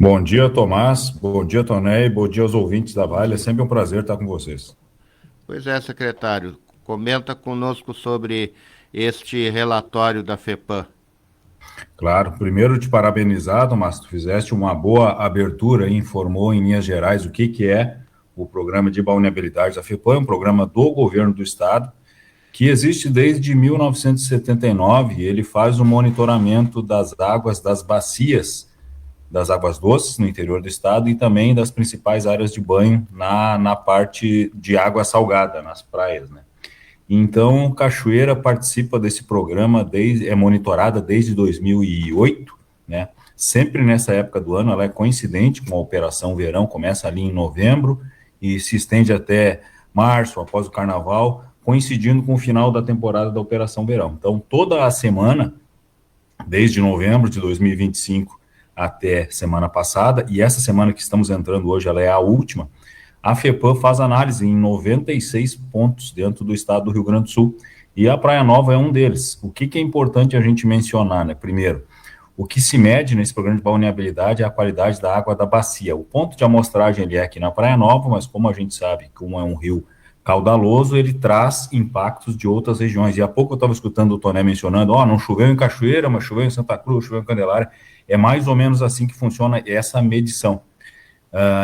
Bom dia, Tomás. Bom dia, Tonei. Bom dia aos ouvintes da Vale. É sempre um prazer estar com vocês. Pois é, secretário. Comenta conosco sobre este relatório da FEPAM. Claro, primeiro te parabenizar, Tomás. Tu fizeste uma boa abertura e informou em linhas gerais o que é o programa de balneabilidade da FEPAM, um programa do governo do estado, que existe desde 1979. Ele faz o monitoramento das águas das bacias, das águas doces no interior do estado e também das principais áreas de banho na parte de água salgada, nas praias, né? Então, Cachoeira participa desse programa, é monitorada desde 2008, né? Sempre nessa época do ano, ela é coincidente com a Operação Verão, começa ali em novembro e se estende até março, após o Carnaval, coincidindo com o final da temporada da Operação Verão. Então, toda a semana, desde novembro de 2025 até semana passada, e essa semana que estamos entrando hoje, ela é a última, a FEPAM faz análise em 96 pontos dentro do estado do Rio Grande do Sul, e a Praia Nova é um deles. O que é importante a gente mencionar, né? Primeiro, o que se mede nesse programa de balneabilidade é a qualidade da água da bacia. O ponto de amostragem ele é aqui na Praia Nova, mas como a gente sabe, como é um rio caudaloso, ele traz impactos de outras regiões. E há pouco eu estava escutando o Toné mencionando, não choveu em Cachoeira, mas choveu em Santa Cruz, choveu em Candelária. É mais ou menos assim que funciona essa medição.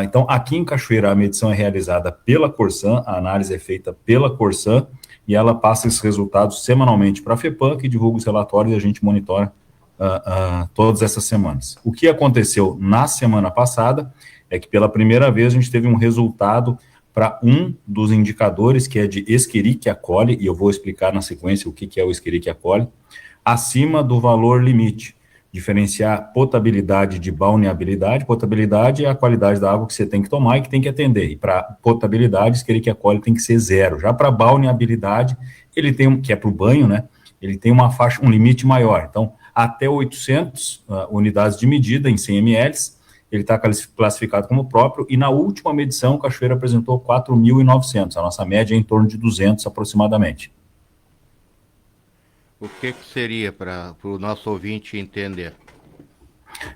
Então, aqui em Cachoeira, a medição é realizada pela Corsan, a análise é feita pela Corsan, e ela passa esses resultados semanalmente para a FEPAM, que divulga os relatórios e a gente monitora todas essas semanas. O que aconteceu na semana passada é que, pela primeira vez, a gente teve um resultado para um dos indicadores, que é de Escherichia coli, e eu vou explicar na sequência o que é o Escherichia coli, acima do valor limite. Diferenciar potabilidade de balneabilidade. Potabilidade é a qualidade da água que você tem que tomar e que tem que atender. E para potabilidade, Escherichia coli tem que ser 0. Já para balneabilidade, ele tem que é para o banho, né? Ele tem uma faixa, um limite maior. Então, até 800 unidades de medida em 100 ml, ele está classificado como próprio. E na última medição, o Cachoeira apresentou 4.900. A nossa média é em torno de 200 aproximadamente. O que seria para o nosso ouvinte entender?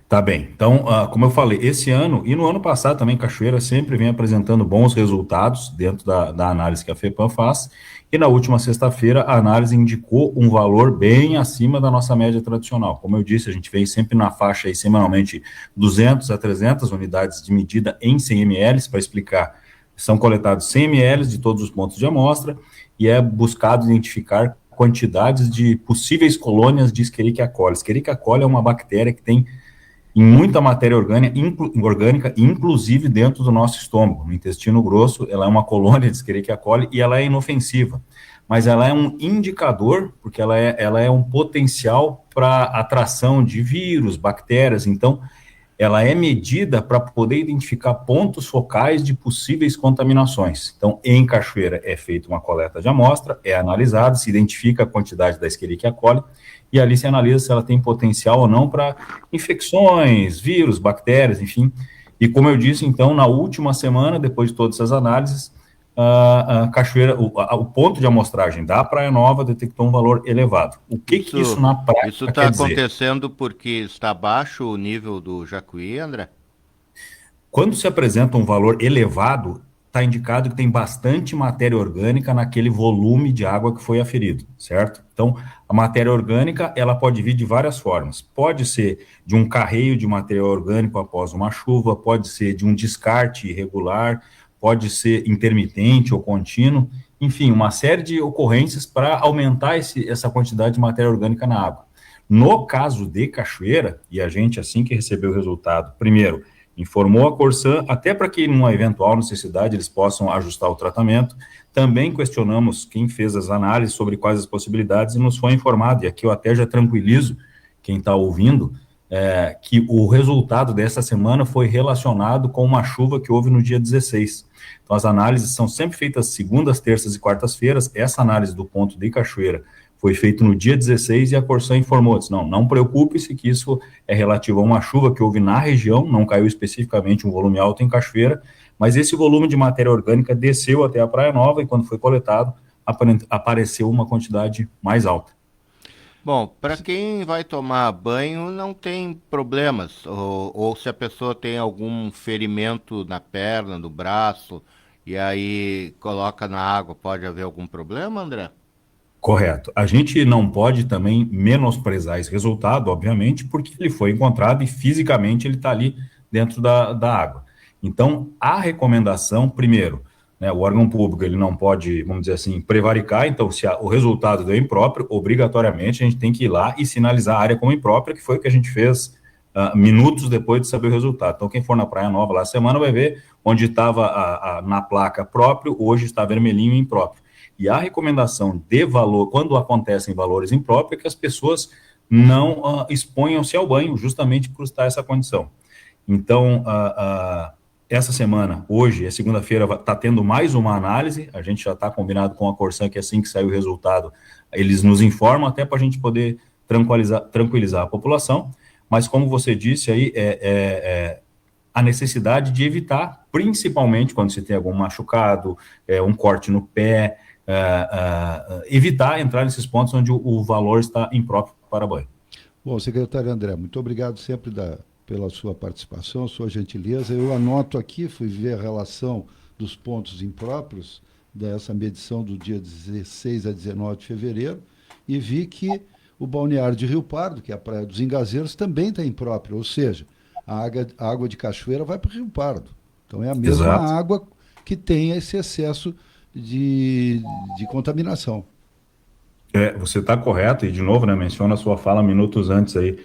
Tá bem. Então, como eu falei, esse ano e no ano passado também, Cachoeira sempre vem apresentando bons resultados dentro da análise que a FEPAM faz. E na última sexta-feira, a análise indicou um valor bem acima da nossa média tradicional. Como eu disse, a gente vem sempre na faixa aí, semanalmente, 200 a 300 unidades de medida em 100 ml, para explicar. São coletados 100 ml de todos os pontos de amostra e é buscado identificar quantidades de possíveis colônias de Escherichia coli. Escherichia coli é uma bactéria que tem em muita matéria orgânica, inclusive dentro do nosso estômago. No intestino grosso, ela é uma colônia de Escherichia coli e ela é inofensiva, mas ela é um indicador, porque ela é um potencial para atração de vírus, bactérias. Então, ela é medida para poder identificar pontos focais de possíveis contaminações. Então, em Cachoeira é feita uma coleta de amostra, é analisado, se identifica a quantidade da Escherichia coli, e ali se analisa se ela tem potencial ou não para infecções, vírus, bactérias, enfim. E como eu disse, então, na última semana, depois de todas essas análises, a Cachoeira, o ponto de amostragem da Praia Nova detectou um valor elevado. O que isso na Isso prática está quer dizer? acontecendo porque está baixo o nível do Jacuí, André? Quando se apresenta um valor elevado, está indicado que tem bastante matéria orgânica naquele volume de água que foi aferido, certo? Então, a matéria orgânica, ela pode vir de várias formas. Pode ser de um carreio de material orgânico após uma chuva, pode ser de um descarte irregular, pode ser intermitente ou contínuo, enfim, uma série de ocorrências para aumentar essa quantidade de matéria orgânica na água. No caso de Cachoeira, e a gente, assim que recebeu o resultado, primeiro, informou a Corsan, até para que, numa eventual necessidade, eles possam ajustar o tratamento. Também questionamos quem fez as análises sobre quais as possibilidades e nos foi informado, e aqui eu até já tranquilizo quem está ouvindo, que o resultado dessa semana foi relacionado com uma chuva que houve no dia 16. Então, as análises são sempre feitas segundas, terças e quartas-feiras. Essa análise do ponto de Cachoeira foi feito no dia 16 e a Corsan informou, disse, não preocupe-se que isso é relativo a uma chuva que houve na região, não caiu especificamente um volume alto em Cachoeira, mas esse volume de matéria orgânica desceu até a Praia Nova e quando foi coletado, apareceu uma quantidade mais alta. Bom, para quem vai tomar banho não tem problemas, ou se a pessoa tem algum ferimento na perna, no braço, e aí coloca na água, pode haver algum problema, André? Correto. A gente não pode também menosprezar esse resultado, obviamente, porque ele foi encontrado e fisicamente ele está ali dentro da água. Então, a recomendação, primeiro, né, o órgão público ele não pode, vamos dizer assim, prevaricar. Então, se o resultado deu impróprio, obrigatoriamente a gente tem que ir lá e sinalizar a área como imprópria, que foi o que a gente fez minutos depois de saber o resultado. Então, quem for na Praia Nova lá semana vai ver onde estava na placa próprio, hoje está vermelhinho e impróprio. E a recomendação de valor, quando acontecem valores impróprios, é que as pessoas não exponham-se ao banho, justamente por estar essa condição. Então, essa semana, hoje, é segunda-feira, está tendo mais uma análise, a gente já está combinado com a Corsan que assim que sair o resultado, eles nos informam até para a gente poder tranquilizar a população, mas como você disse aí, a necessidade de evitar, principalmente quando se tem algum machucado, um corte no pé, evitar entrar nesses pontos onde o valor está impróprio para banho. Bom, secretário André, muito obrigado sempre pela sua participação, sua gentileza. Eu anoto aqui, fui ver a relação dos pontos impróprios dessa medição do dia 16 a 19 de fevereiro e vi que o balneário de Rio Pardo, que é a Praia dos Engazeiros, também está impróprio, ou seja, a água de cachoeira vai para o Rio Pardo. Então é a mesma Exato. água que tem esse excesso de contaminação. Você está correto, e de novo, né, menciona a sua fala minutos antes aí.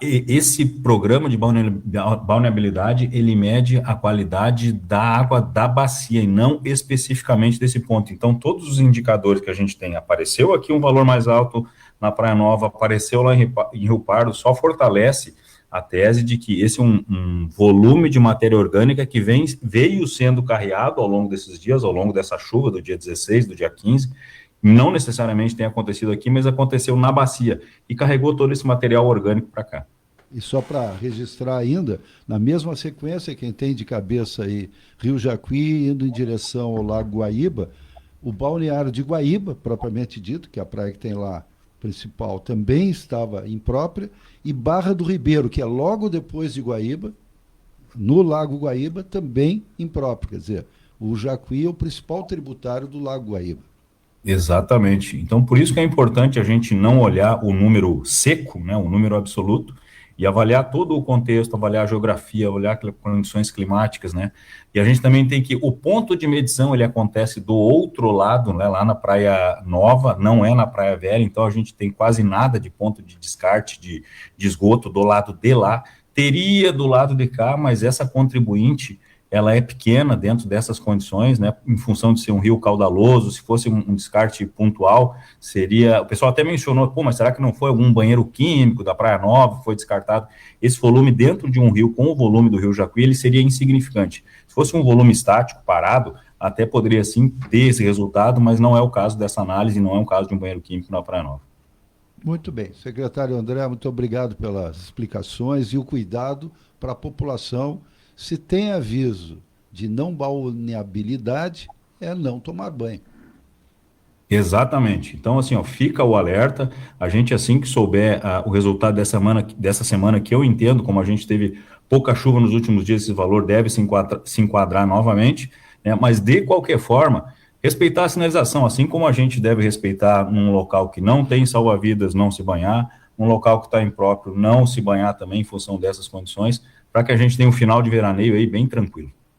Esse programa de balneabilidade, ele mede a qualidade da água da bacia e não especificamente desse ponto. Então, todos os indicadores que a gente tem, apareceu aqui um valor mais alto na Praia Nova, apareceu lá em Rio Pardo, só fortalece a tese de que esse é um volume de matéria orgânica que veio sendo carreado ao longo desses dias, ao longo dessa chuva do dia 16, do dia 15, não necessariamente tem acontecido aqui, mas aconteceu na bacia e carregou todo esse material orgânico para cá. E só para registrar ainda, na mesma sequência, quem tem de cabeça aí Rio Jacuí indo em direção ao Lago Guaíba, o balneário de Guaíba, propriamente dito, que é a praia que tem lá principal, também estava imprópria, e Barra do Ribeiro, que é logo depois de Guaíba, no Lago Guaíba, também impróprio. Quer dizer, o Jacuí é o principal tributário do Lago Guaíba. Exatamente. Então, por isso que é importante a gente não olhar o número seco, né, o número absoluto, e avaliar todo o contexto, avaliar a geografia, avaliar condições climáticas, né? E a gente também tem que, o ponto de medição, ele acontece do outro lado, né, lá na Praia Nova, não é na Praia Velha, então a gente tem quase nada de ponto de descarte de esgoto do lado de lá. Teria do lado de cá, mas essa contribuinte, ela é pequena dentro dessas condições, né, em função de ser um rio caudaloso. Se fosse um descarte pontual, seria, o pessoal até mencionou, pô, mas será que não foi algum banheiro químico da Praia Nova que foi descartado? Esse volume dentro de um rio, com o volume do Rio Jacuí, ele seria insignificante. Se fosse um volume estático, parado, até poderia sim ter esse resultado, mas não é o caso dessa análise, não é um caso de um banheiro químico na Praia Nova. Muito bem. Secretário André, muito obrigado pelas explicações e o cuidado para a população. Se tem aviso de não balneabilidade, é não tomar banho. Exatamente. Então, assim, ó, fica o alerta. A gente, assim que souber o resultado dessa semana, que eu entendo, como a gente teve pouca chuva nos últimos dias, esse valor deve se enquadrar novamente, né? Mas, de qualquer forma, respeitar a sinalização, assim como a gente deve respeitar num local que não tem salva-vidas, não se banhar, um local que está impróprio, não se banhar também em função dessas condições, para que a gente tenha um final de veraneio aí bem tranquilo.